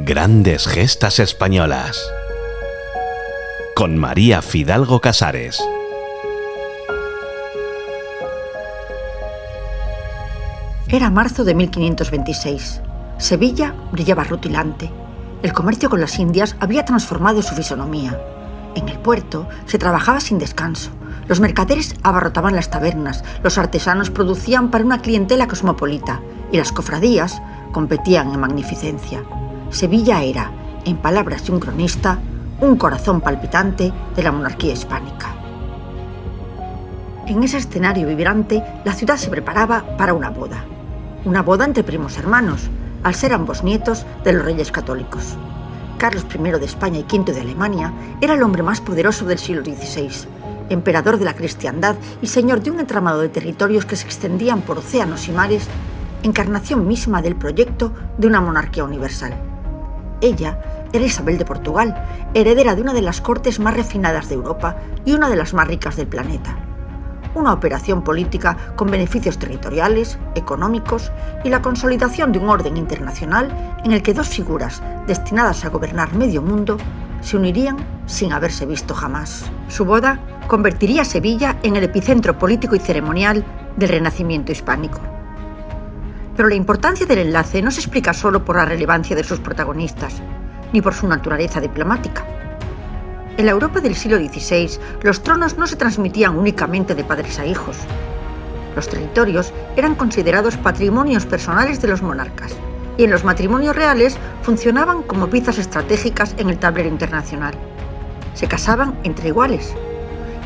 Grandes gestas españolas. Con María Fidalgo Casares. Era marzo de 1526. Sevilla brillaba rutilante. El comercio con las Indias había transformado su fisonomía. En el puerto se trabajaba sin descanso. Los mercaderes abarrotaban las tabernas, los artesanos producían para una clientela cosmopolita y las cofradías competían en magnificencia. Sevilla era, en palabras de un cronista, un corazón palpitante de la monarquía hispánica. En ese escenario vibrante, la ciudad se preparaba para una boda. Una boda entre primos hermanos, al ser ambos nietos de los reyes católicos. Carlos I de España y V de Alemania era el hombre más poderoso del siglo XVI, emperador de la cristiandad y señor de un entramado de territorios que se extendían por océanos y mares, encarnación misma del proyecto de una monarquía universal. Ella era Isabel de Portugal, heredera de una de las cortes más refinadas de Europa y una de las más ricas del planeta. Una operación política con beneficios territoriales, económicos y la consolidación de un orden internacional en el que dos figuras destinadas a gobernar medio mundo se unirían sin haberse visto jamás. Su boda convertiría a Sevilla en el epicentro político y ceremonial del Renacimiento hispánico. Pero la importancia del enlace no se explica solo por la relevancia de sus protagonistas, ni por su naturaleza diplomática. En la Europa del siglo XVI, los tronos no se transmitían únicamente de padres a hijos. Los territorios eran considerados patrimonios personales de los monarcas, y en los matrimonios reales funcionaban como piezas estratégicas en el tablero internacional. Se casaban entre iguales,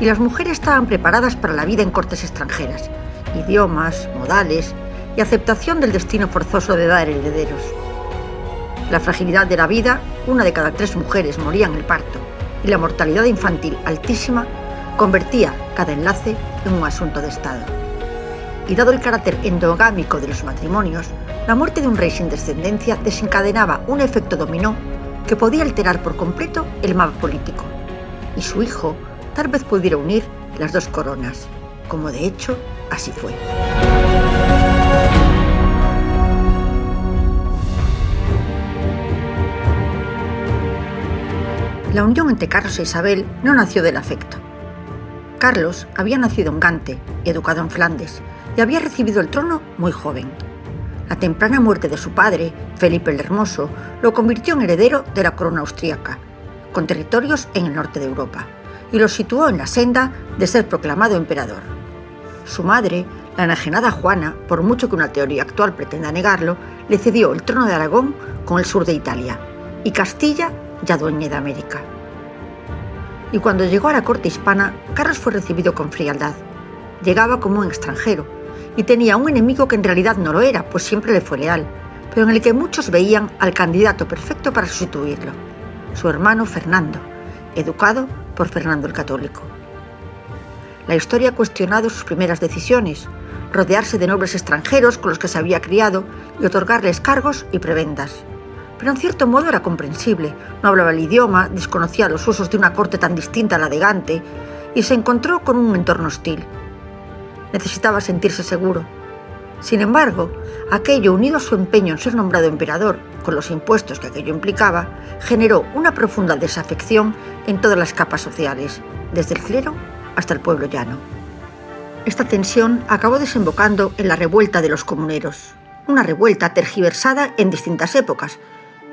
y las mujeres estaban preparadas para la vida en cortes extranjeras, idiomas, modales y aceptación del destino forzoso de dar herederos. La fragilidad de la vida, 1 de cada 3 mujeres moría en el parto, y la mortalidad infantil altísima convertía cada enlace en un asunto de Estado. Y dado el carácter endogámico de los matrimonios, la muerte de un rey sin descendencia desencadenaba un efecto dominó que podía alterar por completo el mapa político, y su hijo tal vez pudiera unir las dos coronas, como de hecho así fue. La unión entre Carlos e Isabel no nació del afecto. Carlos había nacido en Gante, educado en Flandes, y había recibido el trono muy joven. La temprana muerte de su padre, Felipe el Hermoso, lo convirtió en heredero de la corona austríaca, con territorios en el norte de Europa, y lo situó en la senda de ser proclamado emperador. Su madre, la enajenada Juana, por mucho que una teoría actual pretenda negarlo, le cedió el trono de Aragón con el sur de Italia, y Castilla ya dueña de América. Y cuando llegó a la corte hispana, Carlos fue recibido con frialdad. Llegaba como un extranjero, y tenía un enemigo que en realidad no lo era, pues siempre le fue leal, pero en el que muchos veían al candidato perfecto para sustituirlo, su hermano Fernando, educado por Fernando el Católico. La historia ha cuestionado sus primeras decisiones, rodearse de nobles extranjeros con los que se había criado y otorgarles cargos y prebendas. Pero en cierto modo era comprensible, no hablaba el idioma, desconocía los usos de una corte tan distinta a la de Gante y se encontró con un entorno hostil. Necesitaba sentirse seguro. Sin embargo, aquello, unido a su empeño en ser nombrado emperador, con los impuestos que aquello implicaba, generó una profunda desafección en todas las capas sociales, desde el clero hasta el pueblo llano. Esta tensión acabó desembocando en la revuelta de los comuneros, una revuelta tergiversada en distintas épocas,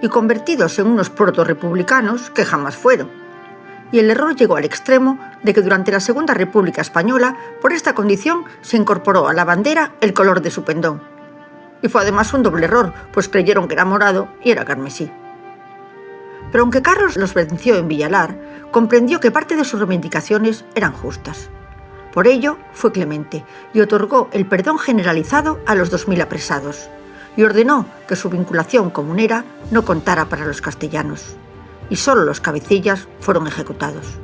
y convertidos en unos proto-republicanos que jamás fueron. Y el error llegó al extremo de que durante la Segunda República Española, por esta condición, se incorporó a la bandera el color de su pendón. Y fue además un doble error, pues creyeron que era morado y era carmesí. Pero aunque Carlos los venció en Villalar, comprendió que parte de sus reivindicaciones eran justas. Por ello, fue clemente y otorgó el perdón generalizado a los 2000 apresados, y ordenó que su vinculación comunera no contara para los castellanos, y solo los cabecillas fueron ejecutados.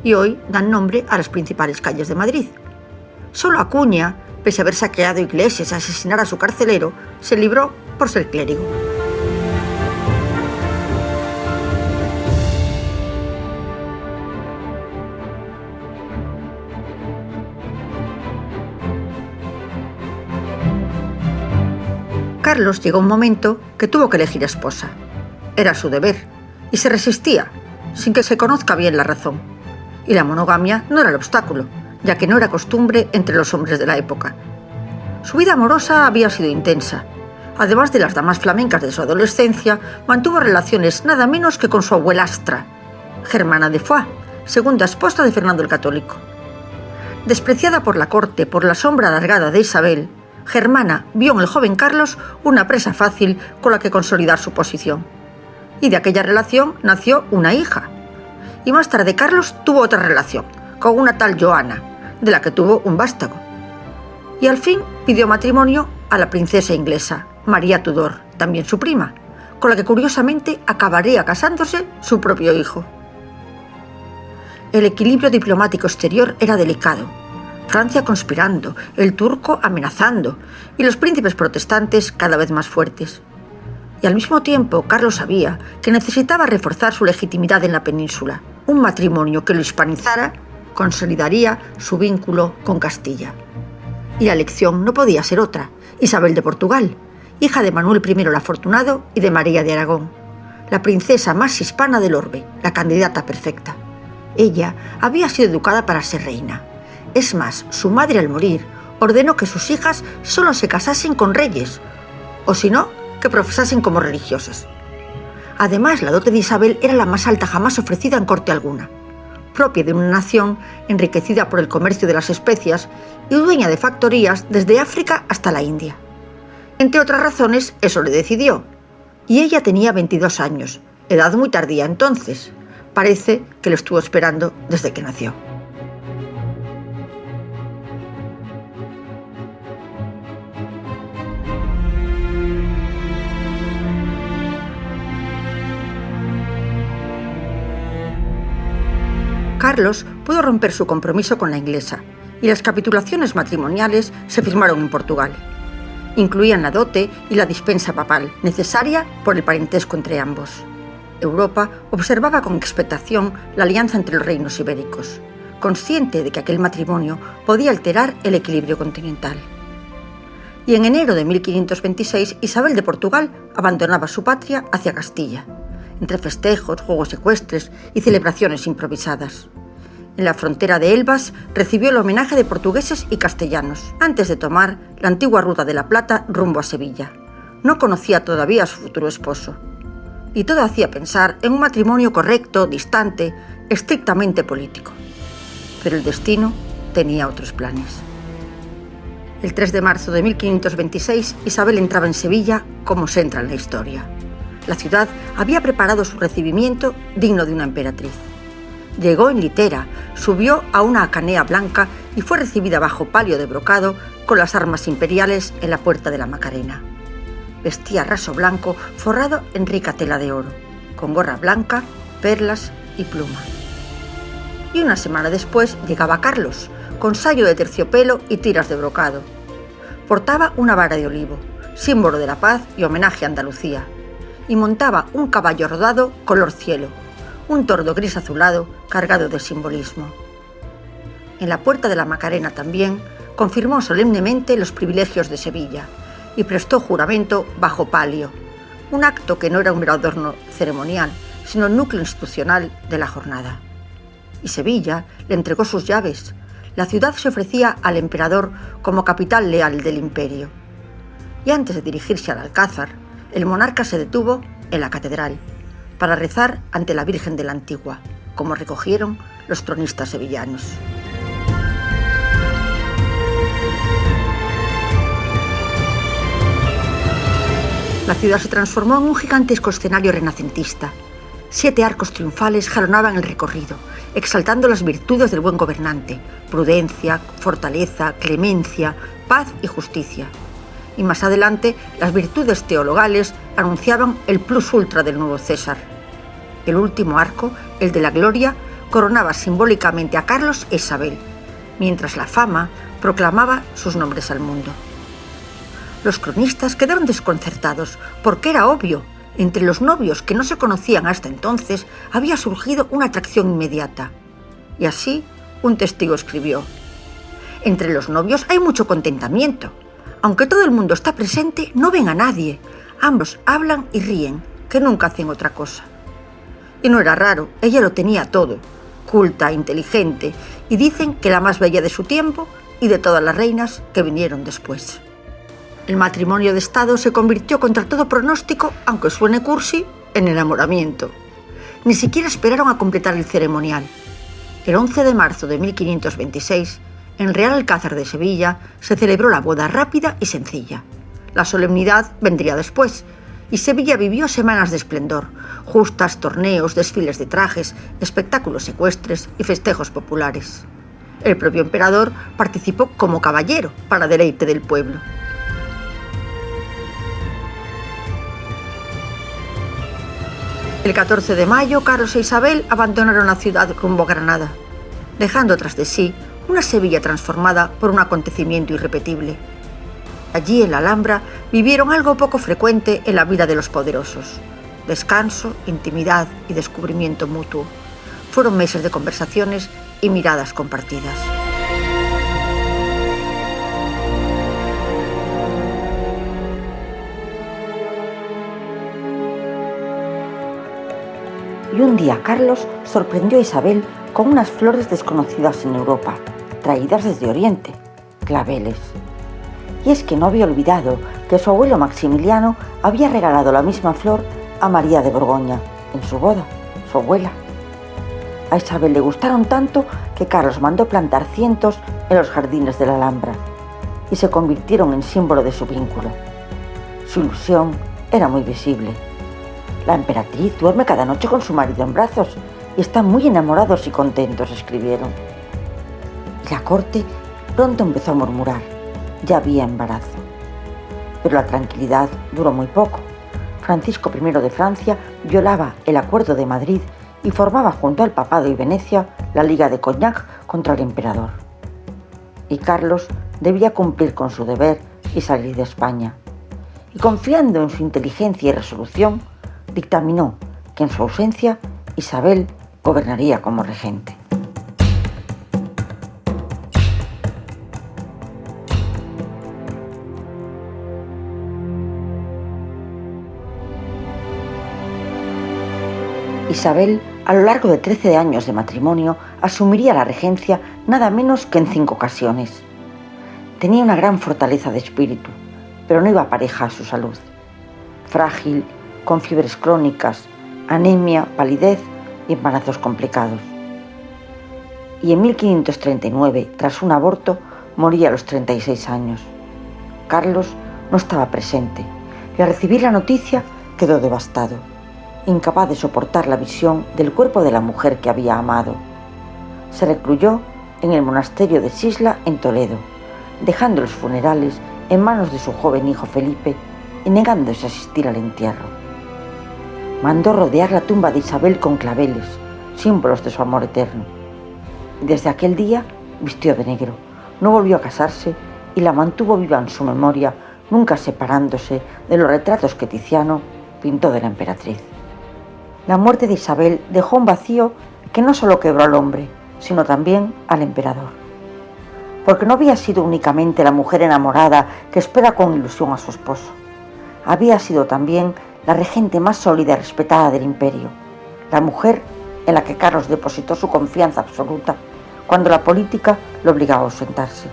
Y hoy dan nombre a las principales calles de Madrid. Solo Acuña, pese a haber saqueado iglesias y asesinar a su carcelero, se libró por ser clérigo. Carlos llegó un momento que tuvo que elegir esposa. era su deber, y se resistía, sin que se conozca bien la razón. Y la monogamia no era el obstáculo, ya que no era costumbre entre los hombres de la época. Su vida amorosa había sido intensa. Además de las damas flamencas de su adolescencia, mantuvo relaciones nada menos que con su abuelastra, Germana de Foix, segunda esposa de Fernando el Católico. Despreciada por la corte por la sombra alargada de Isabel, Germana vio en el joven Carlos una presa fácil con la que consolidar su posición. Y de aquella relación nació una hija. Y más tarde Carlos tuvo otra relación, con una tal Joana, de la que tuvo un vástago. Y al fin pidió matrimonio a la princesa inglesa, María Tudor, también su prima, con la que curiosamente acabaría casándose su propio hijo. El equilibrio diplomático exterior era delicado. Francia conspirando, el turco amenazando y los príncipes protestantes cada vez más fuertes. Y al mismo tiempo Carlos sabía que necesitaba reforzar su legitimidad en la península. Un matrimonio que lo hispanizara consolidaría su vínculo con Castilla. Y la elección no podía ser otra: Isabel de Portugal, hija de Manuel I el Afortunado y de María de Aragón, la princesa más hispana del orbe, la candidata perfecta. Ella había sido educada para ser reina. Es más, su madre al morir ordenó que sus hijas solo se casasen con reyes, o si no, que profesasen como religiosas. Además, la dote de Isabel era la más alta jamás ofrecida en corte alguna, propia de una nación enriquecida por el comercio de las especias y dueña de factorías desde África hasta la India. Entre otras razones, eso le decidió. Y ella tenía 22 años, edad muy tardía entonces. Parece que lo estuvo esperando desde que nació. Carlos pudo romper su compromiso con la inglesa y las capitulaciones matrimoniales se firmaron en Portugal. Incluían la dote y la dispensa papal, necesaria por el parentesco entre ambos. Europa observaba con expectación la alianza entre los reinos ibéricos, consciente de que aquel matrimonio podía alterar el equilibrio continental. Y en enero de 1526 Isabel de Portugal abandonaba su patria hacia Castilla, entre festejos, juegos ecuestres y celebraciones improvisadas. En la frontera de Elvas recibió el homenaje de portugueses y castellanos, antes de tomar la antigua ruta de la Plata rumbo a Sevilla. No conocía todavía a su futuro esposo. Y todo hacía pensar en un matrimonio correcto, distante, estrictamente político. Pero el destino tenía otros planes. El 3 de marzo de 1526, Isabel entraba en Sevilla como se entra en la historia. La ciudad había preparado su recibimiento digno de una emperatriz. Llegó en litera, subió a una hacanea blanca y fue recibida bajo palio de brocado con las armas imperiales en la puerta de la Macarena. Vestía raso blanco forrado en rica tela de oro, con gorra blanca, perlas y pluma. Y una semana después llegaba Carlos, con sayo de terciopelo y tiras de brocado. Portaba una vara de olivo, símbolo de la paz y homenaje a Andalucía, y montaba un caballo rodado color cielo, un tordo gris azulado cargado de simbolismo. En la puerta de la Macarena también confirmó solemnemente los privilegios de Sevilla y prestó juramento bajo palio, un acto que no era un mero adorno ceremonial, sino el núcleo institucional de la jornada. Y Sevilla le entregó sus llaves. La ciudad se ofrecía al emperador como capital leal del imperio. Y antes de dirigirse al Alcázar, el monarca se detuvo en la catedral para rezar ante la Virgen de la Antigua, como recogieron los tronistas sevillanos. La ciudad se transformó en un gigantesco escenario renacentista. 7 arcos triunfales jalonaban el recorrido, exaltando las virtudes del buen gobernante: prudencia, fortaleza, clemencia, paz y justicia. Y más adelante, las virtudes teologales anunciaban el plus ultra del nuevo César. El último arco, el de la gloria, coronaba simbólicamente a Carlos e Isabel, mientras la fama proclamaba sus nombres al mundo. Los cronistas quedaron desconcertados, porque era obvio. Entre los novios que no se conocían hasta entonces había surgido una atracción inmediata. Y así, un testigo escribió: «Entre los novios hay mucho contentamiento. Aunque todo el mundo está presente, no ven a nadie. Ambos hablan y ríen, que nunca hacían otra cosa. Y no era raro, ella lo tenía todo, culta, inteligente, y dicen que la más bella de su tiempo y de todas las reinas que vinieron después. El matrimonio de Estado se convirtió contra todo pronóstico, aunque suene cursi, en enamoramiento. Ni siquiera esperaron a completar el ceremonial. El 11 de marzo de 1526, en Real Alcázar de Sevilla, se celebró la boda rápida y sencilla. La solemnidad vendría después, y Sevilla vivió semanas de esplendor, justas, torneos, desfiles de trajes, espectáculos ecuestres y festejos populares. El propio emperador participó como caballero para deleite del pueblo. El 14 de mayo, Carlos e Isabel abandonaron la ciudad rumbo a Granada, dejando tras de sí una Sevilla transformada por un acontecimiento irrepetible. Allí, en la Alhambra, vivieron algo poco frecuente en la vida de los poderosos: descanso, intimidad y descubrimiento mutuo. Fueron meses de conversaciones y miradas compartidas. Y un día Carlos sorprendió a Isabel con unas flores desconocidas en Europa, traídas desde Oriente, claveles. Y es que no había olvidado que su abuelo Maximiliano había regalado la misma flor a María de Borgoña en su boda, su abuela. A Isabel le gustaron tanto que Carlos mandó plantar cientos en los jardines de la Alhambra y se convirtieron en símbolo de su vínculo. Su ilusión era muy visible. La emperatriz duerme cada noche con su marido en brazos y están muy enamorados y contentos, escribieron. Y la corte pronto empezó a murmurar: ya había embarazo. Pero la tranquilidad duró muy poco. Francisco I de Francia violaba el Acuerdo de Madrid y formaba junto al Papado y Venecia la Liga de Cognac contra el emperador. Y Carlos debía cumplir con su deber y salir de España. Y confiando en su inteligencia y resolución, dictaminó que en su ausencia Isabel gobernaría como regente. Isabel, a lo largo de 13 años de matrimonio, asumiría la regencia nada menos que en 5 ocasiones. Tenía una gran fortaleza de espíritu, pero no iba pareja a su salud. Frágil, con fiebres crónicas, anemia, palidez y embarazos complicados. Y en 1539, tras un aborto, moría a los 36 años. Carlos no estaba presente y al recibir la noticia quedó devastado, incapaz de soportar la visión del cuerpo de la mujer que había amado. Se recluyó en el monasterio de Sisla, en Toledo, dejando los funerales en manos de su joven hijo Felipe y negándose a asistir al entierro. Mandó rodear la tumba de Isabel con claveles, símbolos de su amor eterno. Y desde aquel día vistió de negro, no volvió a casarse y la mantuvo viva en su memoria, nunca separándose de los retratos que Tiziano pintó de la emperatriz. La muerte de Isabel dejó un vacío que no solo quebró al hombre, sino también al emperador. Porque no había sido únicamente la mujer enamorada que espera con ilusión a su esposo. Había sido también la regente más sólida y respetada del imperio, la mujer en la que Carlos depositó su confianza absoluta cuando la política lo obligaba a ausentarse.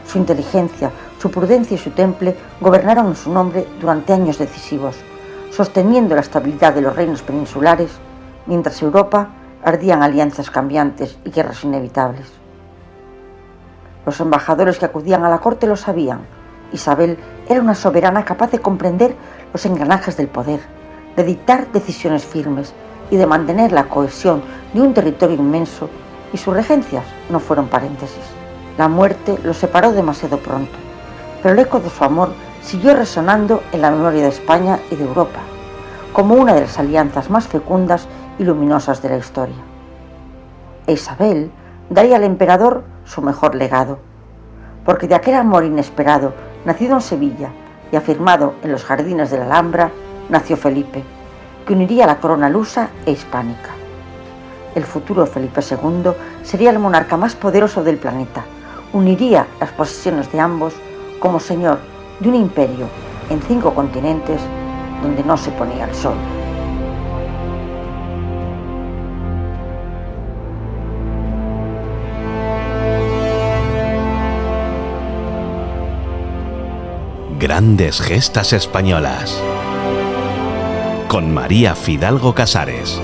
Su inteligencia, su prudencia y su temple gobernaron en su nombre durante años decisivos, sosteniendo la estabilidad de los reinos peninsulares, mientras Europa ardían alianzas cambiantes y guerras inevitables. Los embajadores que acudían a la corte lo sabían. Isabel era una soberana capaz de comprender los engranajes del poder, de dictar decisiones firmes y de mantener la cohesión de un territorio inmenso, y sus regencias no fueron paréntesis. La muerte los separó demasiado pronto, pero el eco de su amor siguió resonando en la memoria de España y de Europa, como una de las alianzas más fecundas y luminosas de la historia. E Isabel daría al emperador su mejor legado, porque de aquel amor inesperado, nacido en Sevilla y afirmado en los jardines de la Alhambra, nació Felipe, que uniría la corona lusa e hispánica. El futuro Felipe II sería el monarca más poderoso del planeta, uniría las posesiones de ambos como señor de un imperio en 5 continentes donde no se ponía el sol. Grandes gestas españolas. Con María Fidalgo Casares.